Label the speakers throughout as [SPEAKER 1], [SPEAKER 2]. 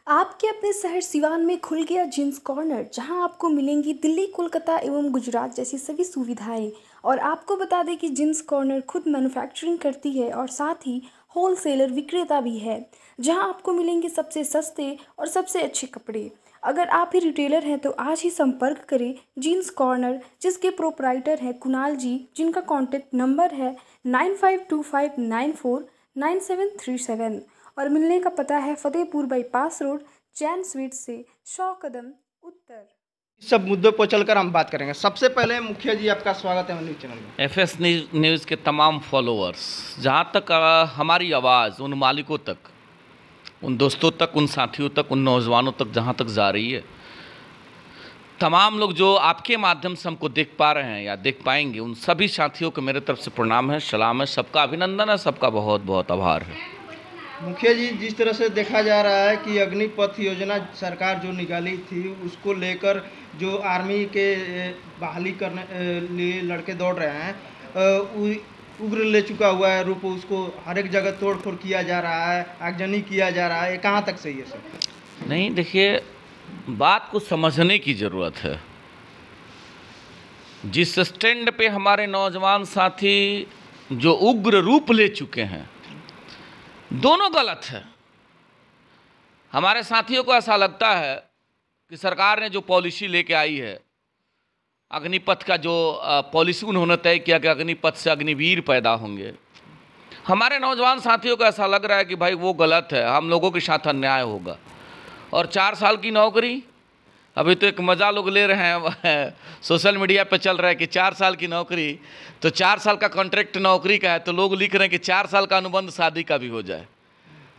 [SPEAKER 1] आपके अपने शहर सिवान में खुल गया जींस कॉर्नर, जहां आपको मिलेंगी दिल्ली, कोलकाता एवं गुजरात जैसी सभी सुविधाएं। और आपको बता दें कि जींस कॉर्नर खुद मैन्युफैक्चरिंग करती है और साथ ही होलसेलर विक्रेता भी है, जहां आपको मिलेंगे सबसे सस्ते और सबसे अच्छे कपड़े। अगर आप ही रिटेलर हैं तो आज ही संपर्क करें जींस कॉर्नर, जिसके प्रोपराइटर हैं कुणाल जी, जिनका कॉन्टैक्ट नंबर है 9525949737 और मिलने का पता है Fatehpur bypass road, Jain sweet से 100 कदम उत्तर।
[SPEAKER 2] इस सब मुद्दों पर चलकर हम बात करेंगे। सबसे पहले मुखिया जी, आपका स्वागत है न्यूज़ चैनल में।
[SPEAKER 3] एफएस न्यूज़ के तमाम फॉलोअर्स, जहाँ तक हमारी आवाज़ उन मालिकों तक, उन दोस्तों तक, उन साथियों तक, उन नौजवानों तक जहाँ तक जा रही है, तमाम लोग जो आपके माध्यम से हमको देख पा रहे हैं या देख पाएंगे, उन सभी साथियों को मेरे तरफ से प्रणाम है, सलाम है, सबका अभिनंदन है, सबका बहुत बहुत आभार है।
[SPEAKER 2] मुखिया जी, जिस तरह से देखा जा रहा है कि अग्निपथ योजना सरकार जो निकाली थी, उसको लेकर जो आर्मी के बहाली करने लिए लड़के दौड़ रहे हैं, उग्र ले चुका हुआ है रूप। उसको हर एक जगह तोड़ फोड़ किया जा रहा है, आगजनी किया जा रहा है। ये कहाँ तक सही है सर?
[SPEAKER 3] नहीं, देखिए, बात को समझने की ज़रूरत है। जिस स्टैंड पे हमारे नौजवान साथी जो उग्र रूप ले चुके हैं, दोनों गलत है। हमारे साथियों को ऐसा लगता है कि सरकार ने जो पॉलिसी लेके आई है, अग्निपथ का जो पॉलिसी उन्होंने तय किया कि अग्निपथ से अग्निवीर पैदा होंगे, हमारे नौजवान साथियों को ऐसा लग रहा है कि भाई वो गलत है, हम लोगों के साथ अन्याय होगा। और 4 साल की नौकरी, अभी तो एक मज़ा लोग ले रहे हैं, सोशल मीडिया पे चल रहा है कि 4 साल की नौकरी, तो 4 साल का कॉन्ट्रैक्ट नौकरी का है, तो लोग लिख रहे हैं कि 4 साल का अनुबंध शादी का भी हो जाए,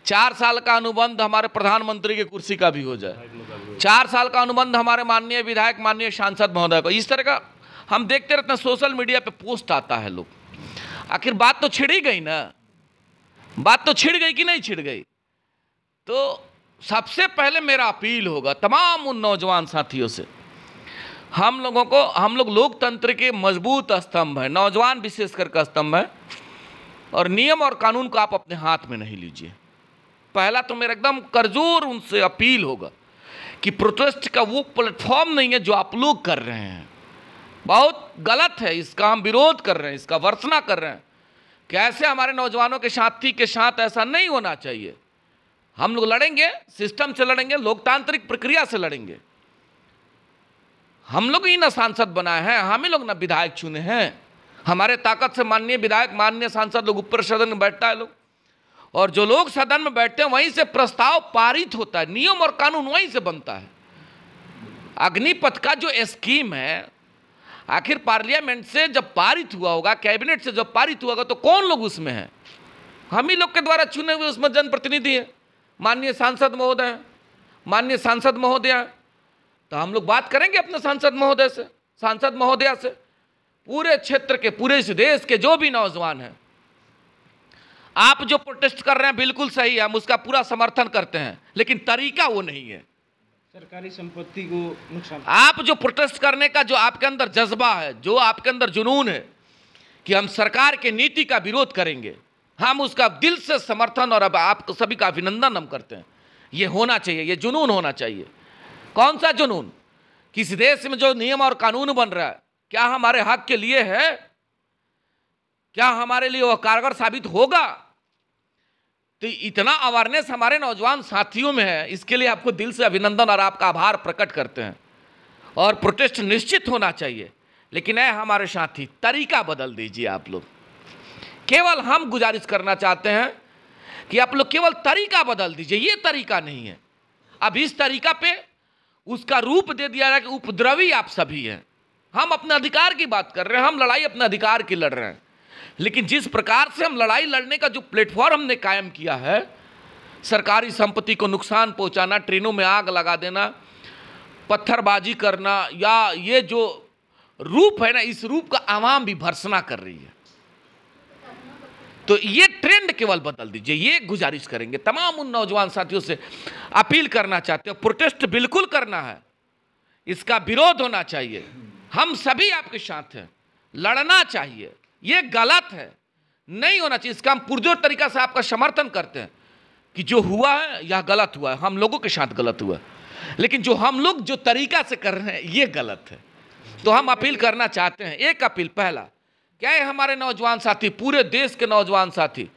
[SPEAKER 3] 4 साल का अनुबंध हमारे प्रधानमंत्री की कुर्सी का भी हो जाए, 4 साल का अनुबंध हमारे माननीय विधायक, माननीय सांसद महोदय को। इस तरह का हम देखते रहते हैं, सोशल मीडिया पे पोस्ट आता है लोग। आखिर बात तो छिड़ ही गई ना, बात तो छिड़ गई कि नहीं छिड़ गई? तो सबसे पहले मेरा अपील होगा तमाम उन नौजवान साथियों से, हम लोग लोकतंत्र के मजबूत स्तंभ हैं, नौजवान विशेषकर का स्तंभ है, और नियम और कानून को आप अपने हाथ में नहीं लीजिए। पहला तो मेरा एकदम करजोर उनसे अपील होगा कि प्रोटेस्ट का वो प्लेटफॉर्म नहीं है जो आप लोग कर रहे हैं, बहुत गलत है, इसका हम विरोध कर रहे हैं, इसका वर्तना कर रहे हैं कि ऐसे हमारे नौजवानों के साथी के साथ ऐसा नहीं होना चाहिए। हम लोग लड़ेंगे, सिस्टम से लड़ेंगे, लोकतांत्रिक प्रक्रिया से लड़ेंगे। हम लोग ही ना सांसद बनाए हैं, हम ही लोग ना विधायक चुने हैं। हमारे ताकत से माननीय विधायक, माननीय सांसद लोग ऊपर सदन में बैठता है लोग, और जो लोग सदन में बैठते हैं वहीं से प्रस्ताव पारित होता है, नियम और कानून वहीं से बनता है। अग्निपथ का जो स्कीम है, आखिर पार्लियामेंट से जब पारित हुआ होगा, कैबिनेट से जब पारित हुआ होगा, तो कौन लोग उसमें हैं? हम ही लोग के द्वारा चुने हुए उसमें जनप्रतिनिधि है, माननीय सांसद महोदय, माननीय सांसद महोदया। तो हम लोग बात करेंगे अपने सांसद महोदय से, सांसद महोदया से, पूरे क्षेत्र के, पूरे इस देश के जो भी नौजवान हैं, आप जो प्रोटेस्ट कर रहे हैं बिल्कुल सही है, हम उसका पूरा समर्थन करते हैं, लेकिन तरीका वो नहीं है।
[SPEAKER 2] सरकारी संपत्ति को नुकसान,
[SPEAKER 3] आप जो प्रोटेस्ट करने का जो आपके अंदर जज्बा है, जो आपके अंदर जुनून है कि हम सरकार के नीति का विरोध करेंगे, हम उसका दिल से समर्थन और अब आप सभी का अभिनंदन हम करते हैं। ये होना चाहिए, ये जुनून होना चाहिए। कौन सा जुनून? किसी देश में जो नियम और कानून बन रहा है, क्या हमारे हक के लिए है? क्या हमारे लिए वह कारगर साबित होगा? तो इतना अवेयरनेस हमारे नौजवान साथियों में है, इसके लिए आपको दिल से अभिनंदन और आपका आभार प्रकट करते हैं। और प्रोटेस्ट निश्चित होना चाहिए, लेकिन हमारे साथी, तरीका बदल दीजिए आप लोग। केवल हम गुजारिश करना चाहते हैं कि आप लोग केवल तरीका बदल दीजिए, ये तरीका नहीं है। अब इस तरीका पे उसका रूप दे दिया है कि उपद्रवी आप सभी हैं। हम अपने अधिकार की बात कर रहे हैं, हम लड़ाई अपने अधिकार की लड़ रहे हैं, लेकिन जिस प्रकार से हम लड़ाई लड़ने का जो प्लेटफॉर्म हमने कायम किया है, सरकारी संपत्ति को नुकसान पहुंचाना, ट्रेनों में आग लगा देना, पत्थरबाजी करना, या ये जो रूप है ना, इस रूप का आवाम भी भर्त्सना कर रही है। तो ये ट्रेंड केवल बदल दीजिए, ये गुजारिश करेंगे। तमाम उन नौजवान साथियों से अपील करना चाहते हैं, प्रोटेस्ट बिल्कुल करना है, इसका विरोध होना चाहिए, हम सभी आपके साथ हैं, लड़ना चाहिए, ये गलत है, नहीं होना चाहिए। इसका हम पुरजोर तरीका से आपका समर्थन करते हैं कि जो हुआ है यह गलत हुआ है, हम लोगों के साथ गलत हुआ है, लेकिन जो हम लोग जो तरीका से कर रहे हैं ये गलत है। तो हम अपील करना चाहते हैं, एक अपील, पहला क्या है, हमारे नौजवान साथी, पूरे देश के नौजवान साथी,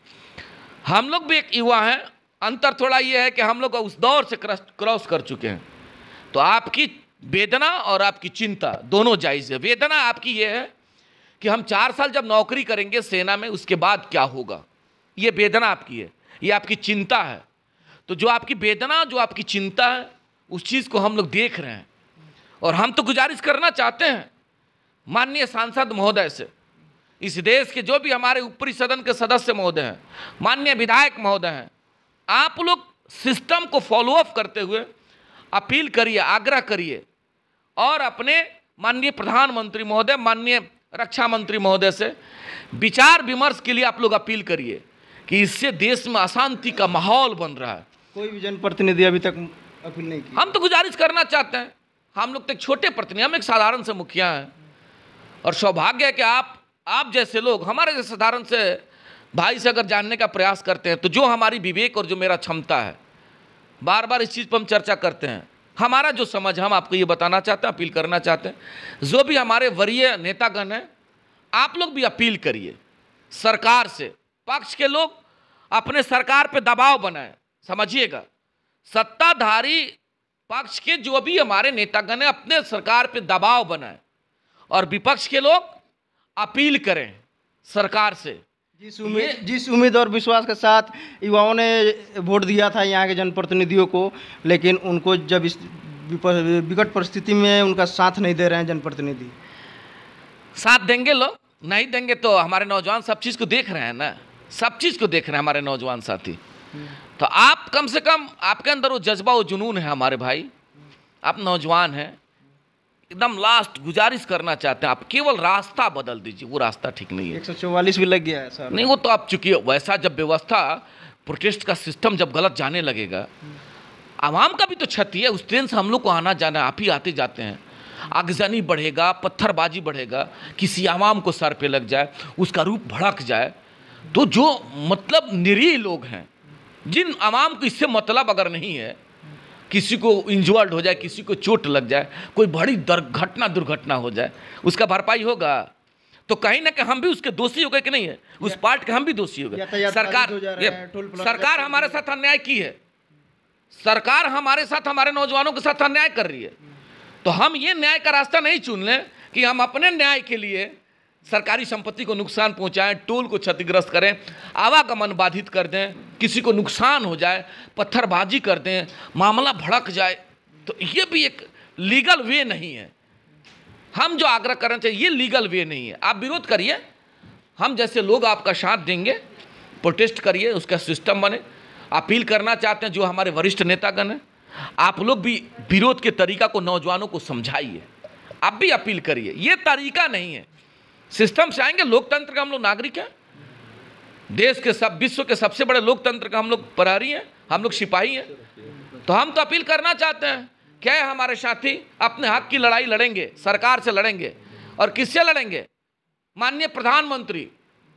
[SPEAKER 3] हम लोग भी एक युवा हैं, अंतर थोड़ा ये है कि हम लोग उस दौर से क्रॉस कर चुके हैं। तो आपकी वेदना और आपकी चिंता दोनों जायज़ है। वेदना आपकी ये है कि हम 4 साल जब नौकरी करेंगे सेना में, उसके बाद क्या होगा, ये वेदना आपकी है, ये आपकी चिंता है। तो जो आपकी वेदना, जो आपकी चिंता है, उस चीज़ को हम लोग देख रहे हैं। और हम तो गुजारिश करना चाहते हैं माननीय सांसद महोदय से, इस देश के जो भी हमारे ऊपरी सदन के सदस्य महोदय हैं, माननीय विधायक महोदय हैं, आप लोग सिस्टम को फॉलोअप करते हुए अपील करिए, आग्रह करिए और अपने माननीय प्रधानमंत्री महोदय, माननीय रक्षा मंत्री महोदय से विचार विमर्श के लिए आप लोग अपील करिए कि इससे देश में अशांति का माहौल बन रहा है।
[SPEAKER 2] कोई भी जनप्रतिनिधि अभी तक अपील नहीं की।
[SPEAKER 3] हम तो गुजारिश करना चाहते हैं, हम लोग तो एक छोटे प्रतिनिधि, हम एक साधारण से मुखिया हैं, और सौभाग्य है कि आप जैसे लोग हमारे जैसे साधारण से भाई से अगर जानने का प्रयास करते हैं, तो जो हमारी विवेक और जो मेरा क्षमता है, बार बार इस चीज़ पर हम चर्चा करते हैं, हमारा जो समझ, हम आपको ये बताना चाहते हैं, अपील करना चाहते हैं, जो भी हमारे वरीय नेतागण हैं, आप लोग भी अपील करिए सरकार से, पक्ष के लोग अपने सरकार पे दबाव बनाएं। समझिएगा, सत्ताधारी पक्ष के जो भी हमारे नेतागण हैं अपने सरकार पे दबाव बनाएं, और विपक्ष के लोग अपील करें सरकार से।
[SPEAKER 2] जिस उम्मीद और विश्वास के साथ युवाओं ने वोट दिया था यहाँ के जनप्रतिनिधियों को, लेकिन उनको जब इस विकट परिस्थिति में उनका साथ नहीं दे रहे हैं जनप्रतिनिधि।
[SPEAKER 3] साथ देंगे लोग, नहीं देंगे तो हमारे नौजवान सब चीज़ को देख रहे हैं ना, सब चीज़ को देख रहे हैं हमारे नौजवान साथी। तो आप कम से कम, आपके अंदर वो जज्बा, वो जुनून है हमारे भाई, आप नौजवान हैं, एकदम लास्ट गुजारिश करना चाहते हैं, आप केवल रास्ता बदल दीजिए, वो रास्ता ठीक नहीं है।
[SPEAKER 2] 144 भी लग गया है सर।
[SPEAKER 3] नहीं, वो तो आप चुकी वैसा जब व्यवस्था, प्रोटेस्ट का सिस्टम जब गलत जाने लगेगा, आवाम का भी तो क्षति है, उस ट्रेन से हम लोग को आना जाना, आप ही आते जाते हैं, आगजनी बढ़ेगा, पत्थरबाजी बढ़ेगा, किसी आवाम को सर पे लग जाए, उसका रूप भड़क जाए, तो जो मतलब निरीह लोग हैं, जिन आवाम को इससे मतलब अगर नहीं है, किसी को इंजर्ड हो जाए, किसी को चोट लग जाए, कोई बड़ी दुर्घटना हो जाए, उसका भरपाई होगा, तो कहीं ना कहीं हम भी उसके दोषी हो गए कि नहीं है, उस पार्ट के हम भी दोषी हो गए। सरकार हमारे साथ अन्याय की है, सरकार हमारे साथ, हमारे नौजवानों के साथ अन्याय कर रही है, तो हम ये न्याय का रास्ता नहीं चुन लें कि हम अपने न्याय के लिए सरकारी संपत्ति को नुकसान पहुंचाएं, टोल को क्षतिग्रस्त करें, आवागमन बाधित कर दें, किसी को नुकसान हो जाए, पत्थरबाजी कर दें, मामला भड़क जाए, तो ये भी एक लीगल वे नहीं है। हम जो आग्रह करना चाहिए, ये लीगल वे नहीं है। आप विरोध करिए, हम जैसे लोग आपका साथ देंगे, प्रोटेस्ट करिए, उसका सिस्टम बने। अपील करना चाहते हैं जो हमारे वरिष्ठ नेतागण हैं, आप लोग भी विरोध के तरीका को नौजवानों को समझाइए, आप भी अपील करिए, ये तरीका नहीं है। सिस्टम से आएंगे, लोकतंत्र का हम लोग नागरिक हैं, देश के विश्व के सबसे बड़े लोकतंत्र का हम लोग प्रहरी हैं, हम लोग सिपाही हैं, तो हम तो अपील करना चाहते हैं, क्या है, हमारे साथी अपने हक की लड़ाई लड़ेंगे, सरकार से लड़ेंगे, और किससे लड़ेंगे, माननीय प्रधानमंत्री,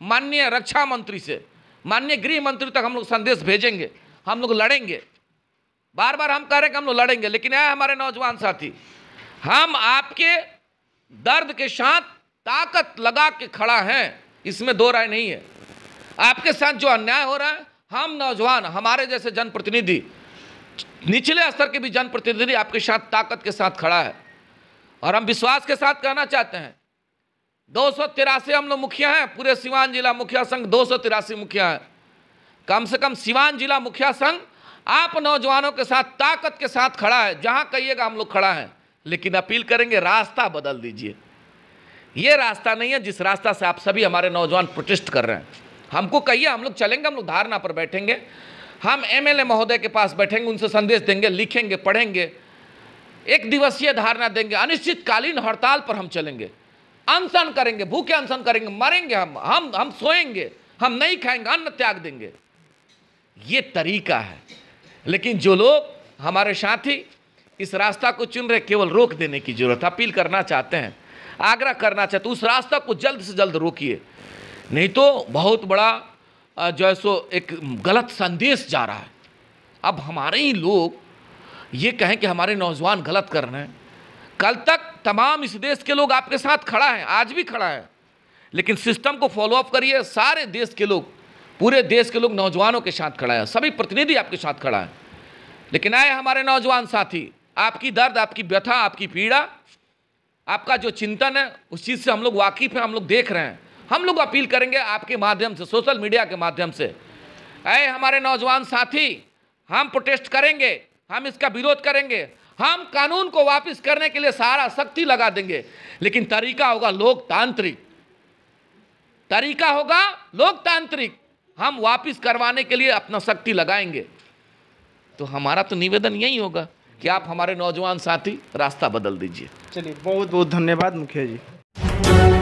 [SPEAKER 3] माननीय रक्षा मंत्री से, माननीय गृह मंत्री तक हम लोग संदेश भेजेंगे, हम लोग लड़ेंगे। बार बार हम कह रहे हैं कि हम लोग लड़ेंगे, लेकिन यह हमारे नौजवान साथी, हम आपके दर्द के साथ ताकत लगा के खड़ा है, इसमें दो राय नहीं है। आपके साथ जो अन्याय हो रहा है, हम नौजवान, हमारे जैसे जनप्रतिनिधि, निचले स्तर के भी जनप्रतिनिधि आपके साथ ताकत के साथ खड़ा है, और हम विश्वास के साथ कहना चाहते हैं, 283 हम लोग मुखिया हैं, पूरे सिवान जिला मुखिया संघ 283 मुखिया हैं, कम से कम सिवान जिला मुखिया संघ आप नौजवानों के साथ ताकत के साथ खड़ा है, जहां कहिएगा हम लोग खड़ा हैं। लेकिन अपील करेंगे, रास्ता बदल दीजिए, ये रास्ता नहीं है जिस रास्ता से आप सभी हमारे नौजवान प्रोटेस्ट कर रहे हैं। हमको कहिए, हम लोग चलेंगे, हम लोग धारणा पर बैठेंगे, हम एमएलए महोदय के पास बैठेंगे, उनसे संदेश देंगे, लिखेंगे, पढ़ेंगे, एक दिवसीय धारणा देंगे, अनिश्चितकालीन हड़ताल पर हम चलेंगे, अनशन करेंगे, भूखे अनशन करेंगे, मरेंगे, हम सोएंगे, हम नहीं खाएंगे, अन्न त्याग देंगे। ये तरीका है। लेकिन जो लोग हमारे साथी इस रास्ता को चुन रहे, केवल रोक देने की जरूरत। अपील करना चाहते हैं, आग्रह करना चाहते हैं, उस रास्ता को जल्द से जल्द रोकिए, नहीं तो बहुत बड़ा जो है सो एक गलत संदेश जा रहा है। अब हमारे ही लोग ये कहें कि हमारे नौजवान गलत कर रहे हैं। कल तक तमाम इस देश के लोग आपके साथ खड़ा है, आज भी खड़ा है, लेकिन सिस्टम को फॉलो अप करिए। सारे देश के लोग, पूरे देश के लोग नौजवानों के साथ खड़ा है, सभी प्रतिनिधि आपके साथ खड़ा है। लेकिन आए हमारे नौजवान साथी, आपकी दर्द, आपकी व्यथा, आपकी पीड़ा, आपका जो चिंतन है, उस चीज़ से हम लोग वाकिफ़ हैं, हम लोग देख रहे हैं। हम लोग अपील करेंगे आपके माध्यम से, सोशल मीडिया के माध्यम से, आए हमारे नौजवान साथी, हम प्रोटेस्ट करेंगे, हम इसका विरोध करेंगे, हम कानून को वापस करने के लिए सारा शक्ति लगा देंगे। लेकिन तरीका होगा लोकतांत्रिक, तरीका होगा लोकतांत्रिक। हम वापस करवाने के लिए अपना शक्ति लगाएंगे। तो हमारा तो निवेदन यही होगा कि आप हमारे नौजवान साथी रास्ता बदल दीजिए।
[SPEAKER 2] चलिए, बहुत बहुत धन्यवाद मुखिया जी।